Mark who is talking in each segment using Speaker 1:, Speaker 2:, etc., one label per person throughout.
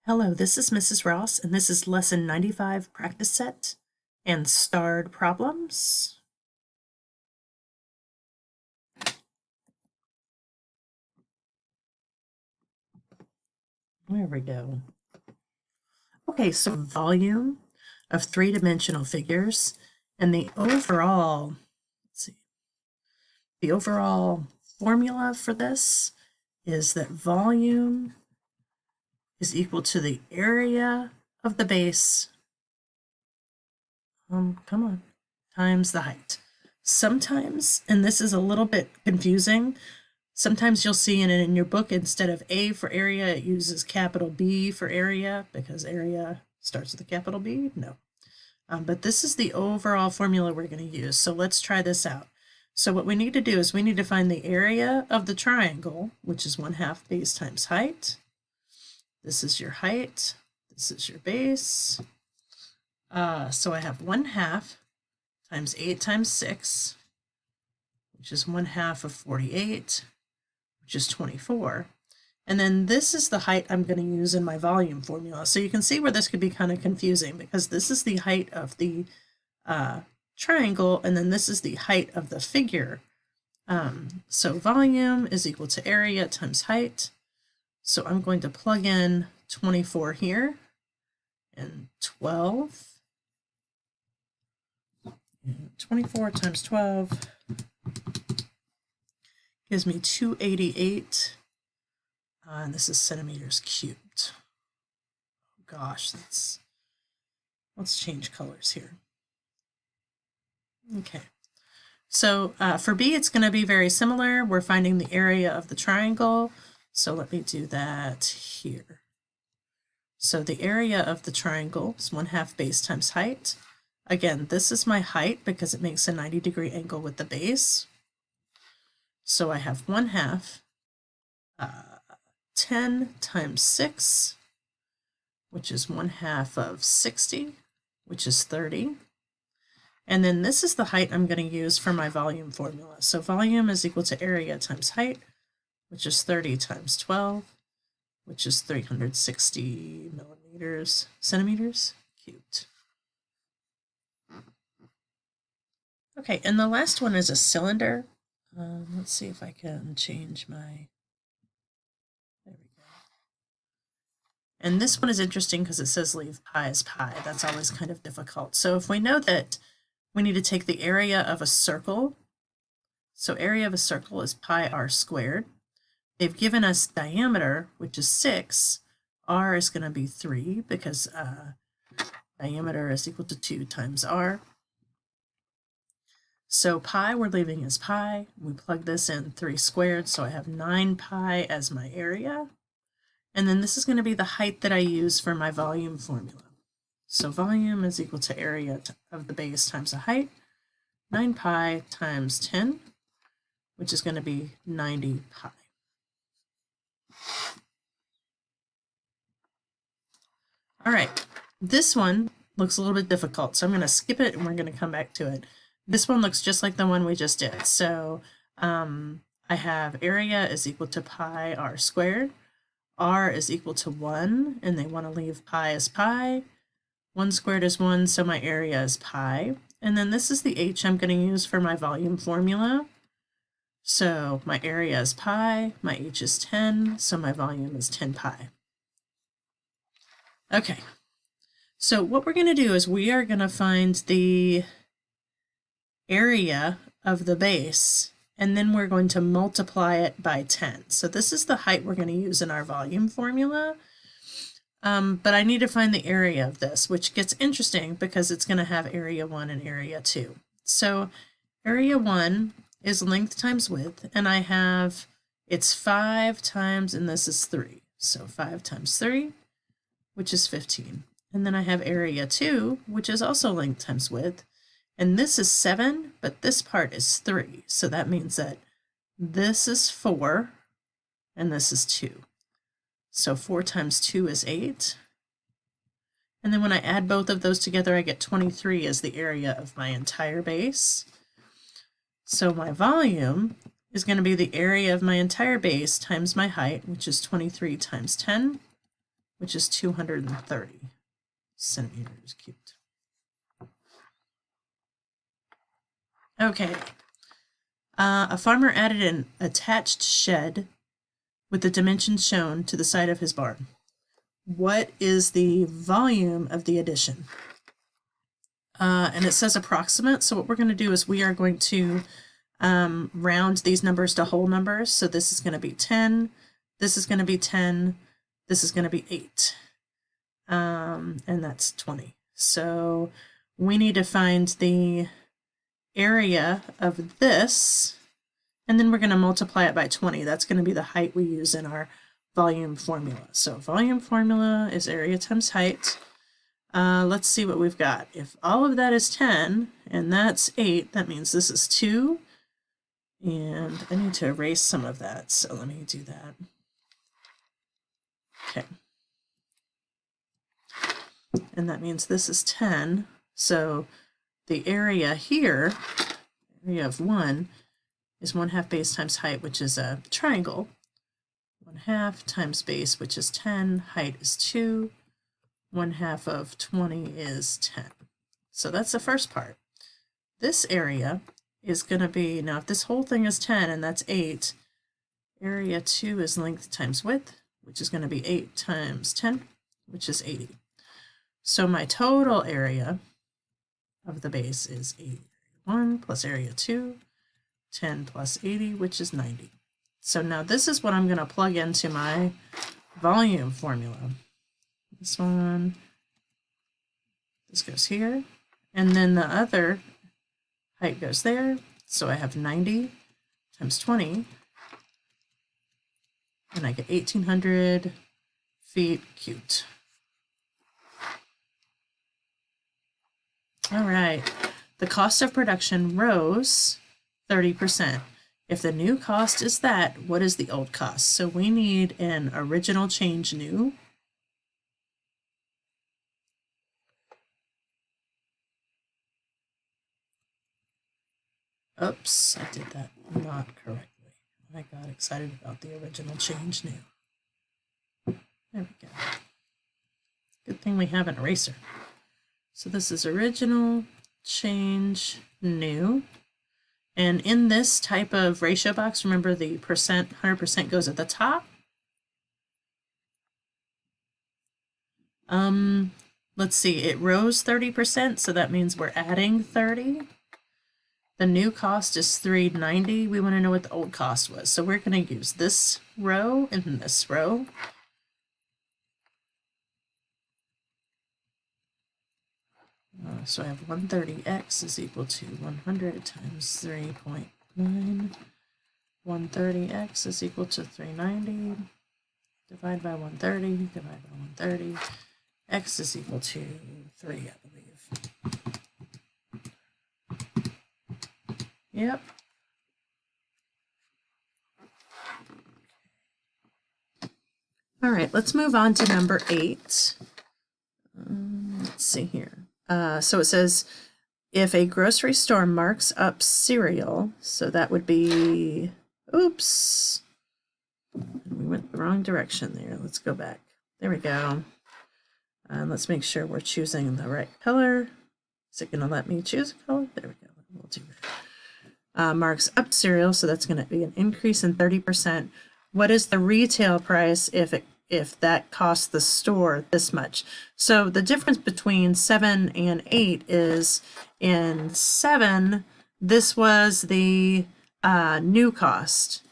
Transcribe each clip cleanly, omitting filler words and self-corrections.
Speaker 1: Hello, this is Mrs. Ross, and this is Lesson 95 Practice Set and Starred Problems. There we go. Okay, so volume of three-dimensional figures, and the overall formula for this is that volume is equal to the area of the base, times the height. Sometimes, and this is a little bit confusing, sometimes you'll see in your book, instead of A for area, it uses capital B for area because area starts with a capital B. No. But this is the overall formula we're going to use. So let's try this out. So what we need to do is we need to find the area of the triangle, which is 1/2 base times height. This is your height. This is your base. So I have 1/2 times 8 times 6, which is 1/2 of 48, which is 24. And then this is the height I'm going to use in my volume formula. So you can see where this could be kind of confusing because this is the height of the triangle, and then this is the height of the figure. So volume is equal to area times height. So I'm going to plug in 24 here and 12. And 24 times 12 gives me 288. And this is centimeters cubed. Oh gosh, let's change colors here. Okay, so for B, it's going to be very similar. We're finding the area of the triangle. So let me do that here. So the area of the triangle is 1/2 base times height. Again, this is my height because it makes a 90-degree angle with the base. So I have 1/2 10 times 6, which is 1/2 of 60, which is 30. And then this is the height I'm going to use for my volume formula. So volume is equal to area times height, which is 30 times 12, which is 360 centimeters cubed. Okay, and the last one is a cylinder. Let's see if I can change my... There we go. And this one is interesting because it says leave pi as pi. That's always kind of difficult. So if we know that we need to take the area of a circle, so area of a circle is pi r squared. They've given us diameter, which is 6. R is going to be 3 because diameter is equal to 2 times r. So pi we're leaving as pi. We plug this in 3 squared, so I have 9 pi as my area. And then this is going to be the height that I use for my volume formula. So volume is equal to area of the base times the height, 9 pi times 10, which is going to be 90 pi. All right, this one looks a little bit difficult, so I'm going to skip it and we're going to come back to it. This one looks just like the one we just did. So I have area is equal to pi r squared. R is equal to 1, and they want to leave pi as pi. 1 squared is 1, so my area is pi. And then this is the h I'm going to use for my volume formula. So my area is pi, my h is 10, so my volume is 10 pi. Okay, so what we're going to do is we are going to find the area of the base, and then we're going to multiply it by 10. So this is the height we're going to use in our volume formula. But I need to find the area of this, which gets interesting because it's going to have area 1 and area 2. So area 1 is length times width, and I have, it's 5 times, and this is 3. So 5 times 3, which is 15. And then I have area 2, which is also length times width. And this is 7, but this part is 3. So that means that this is 4, and this is 2. So 4 times 2 is 8. And then when I add both of those together, I get 23 as the area of my entire base. So my volume is going to be the area of my entire base times my height, which is 23 times 10, which is 230 centimeters cubed. Okay. A farmer added an attached shed with the dimensions shown to the side of his barn. What is the volume of the addition? And it says approximate, so what we're going to do is we are going to round these numbers to whole numbers. So this is going to be 10, this is going to be 10, this is going to be 8, and that's 20. So we need to find the area of this, and then we're going to multiply it by 20. That's going to be the height we use in our volume formula. So volume formula is area times height. Let's see what we've got. If all of that is 10 and that's 8, that means this is 2. And I need to erase some of that, so let me do that. Okay. And that means this is 10. So the area here, area of 1, is 1/2 base times height, which is a triangle. 1/2 times base, which is 10. Height is 2. 1/2 of 20 is 10. So that's the first part. This area is going to be, now if this whole thing is 10 and that's 8, area 2 is length times width, which is going to be 8 times 10, which is 80. So my total area of the base is 81 plus area 2, 10 plus 80, which is 90. So now this is what I'm going to plug into my volume formula. This one, this goes here, and then the other height goes there. So I have 90 times 20, and I get 1,800 feet cubed. All right, the cost of production rose 30%. If the new cost is that, what is the old cost? So we need an original change new. Oops, I did that not correctly. I got excited about the original change new. There we go. Good thing we have an eraser. So this is original change new. And in this type of ratio box, remember the percent, 100% goes at the top. Let's see, it rose 30%, so that means we're adding 30. The new cost is $390. We want to know what the old cost was. So we're going to use this row and this row. So I have 130x is equal to 100 times 3.9. 130x is equal to 390. Divide by 130, divide by 130. X is equal to 3, I believe. Yep. All right, let's move on to number 8. Let's see here. So it says, if a grocery store marks up cereal, so that would be, oops, we went the wrong direction there. Let's go back. There we go. Let's make sure we're choosing the right color. Is it going to let me choose a color? There we go. We'll do that. Marks up cereal, so that's going to be an increase in 30%. What is the retail price if that costs the store this much? So the difference between 7 and 8 is in 7, this was the new cost.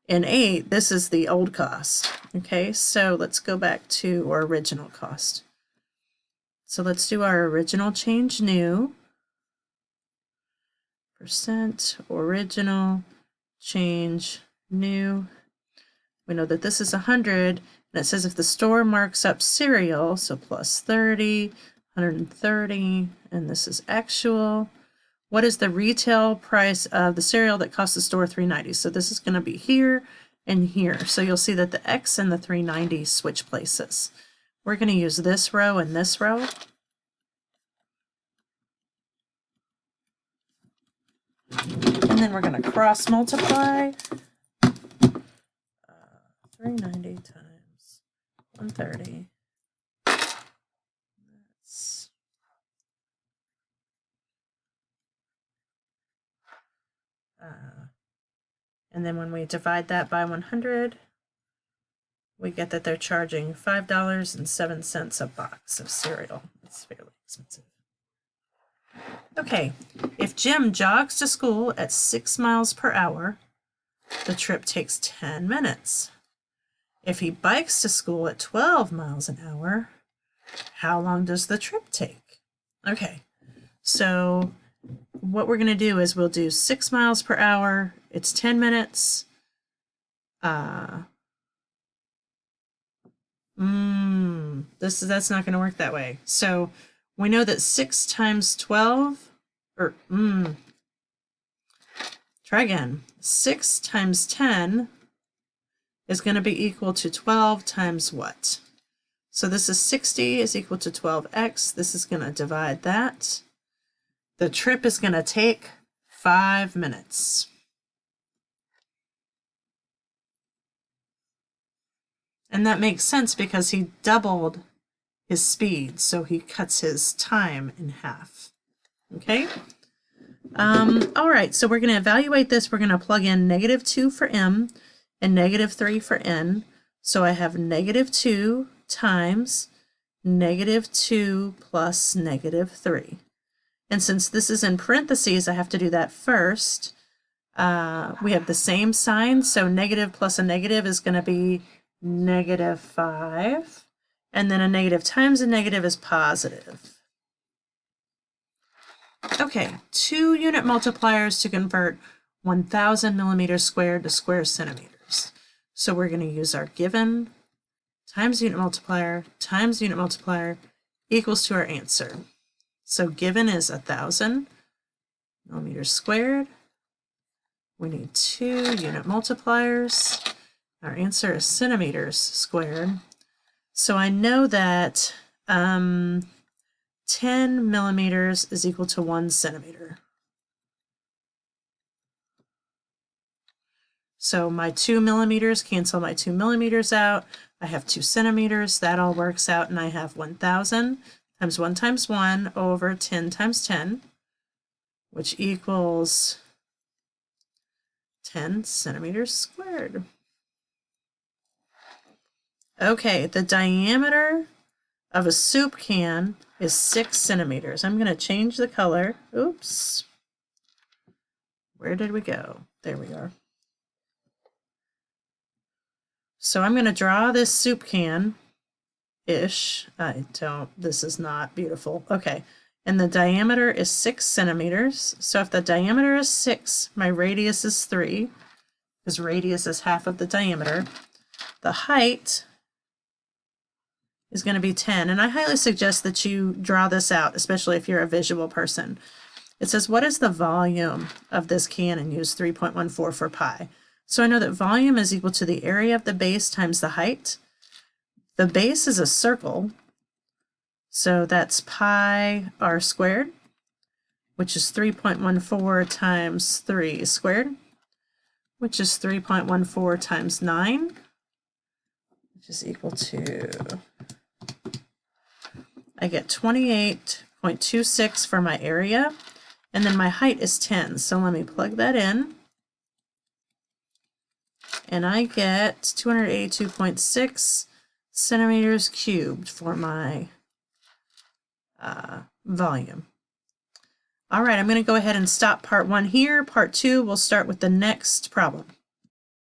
Speaker 1: In 8, this is the old cost. Okay, so let's go back to our original cost. So let's do our original change new. Percent original change new. We know that this is 100, and it says if the store marks up cereal, so plus 30, 130, and this is actual. What is the retail price of the cereal that costs the store $3.90? So this is going to be here and here. So you'll see that the X and the $3.90 switch places. We're going to use this row and this row. And then we're going to cross multiply. 390 times 130 And then when we divide that by 100, we get that they're charging $5.07 a box of cereal. It's fairly expensive. Okay, if Jim jogs to school at 6 miles per hour, the trip takes 10 minutes. If he bikes to school at 12 miles an hour, how long does the trip take? Okay, so what we're going to do is we'll do 6 miles per hour. It's 10 minutes. That's not going to work that way. So we know that 6 times 12, try again. 6 times 10 is going to be equal to 12 times what? So this is 60 is equal to 12x. This is going to divide that. The trip is going to take 5 minutes. And that makes sense because he doubled his speed, so he cuts his time in half. Okay? All right, so we're going to evaluate this. We're going to plug in -2 for m and -3 for n. So I have -2 times -2 plus -3. And since this is in parentheses, I have to do that first. We have the same sign, so negative plus a negative is going to be -5. And then a negative times a negative is positive. Okay, 2 unit multipliers to convert 1,000 millimeters squared to square centimeters. So we're going to use our given times unit multiplier equals to our answer. So given is 1,000 millimeters squared. We need 2 unit multipliers. Our answer is centimeters squared. So I know that 10 millimeters is equal to 1 centimeter. So my 2 millimeters cancel my 2 millimeters out. I have 2 centimeters. That all works out, and I have 1,000 times 1 times 1 over 10 times 10, which equals 10 centimeters squared. Okay, the diameter of a soup can is 6 centimeters. I'm going to change the color. Oops. Where did we go? There we are. So I'm going to draw this soup can-ish. This is not beautiful. Okay, and the diameter is 6 centimeters. So if the diameter is 6, my radius is 3, because radius is half of the diameter. The height is going to be 10, and I highly suggest that you draw this out, especially if you're a visual person. It says, what is the volume of this can, and use 3.14 for pi. So I know that volume is equal to the area of the base times the height. The base is a circle, so that's pi r squared, which is 3.14 times 3 squared, which is 3.14 times 9, which is equal to, I get 28.26 for my area, and then my height is 10. So let me plug that in, and I get 282.6 centimeters cubed for my volume. All right, I'm going to go ahead and stop part 1 here. Part 2, we'll start with the next problem.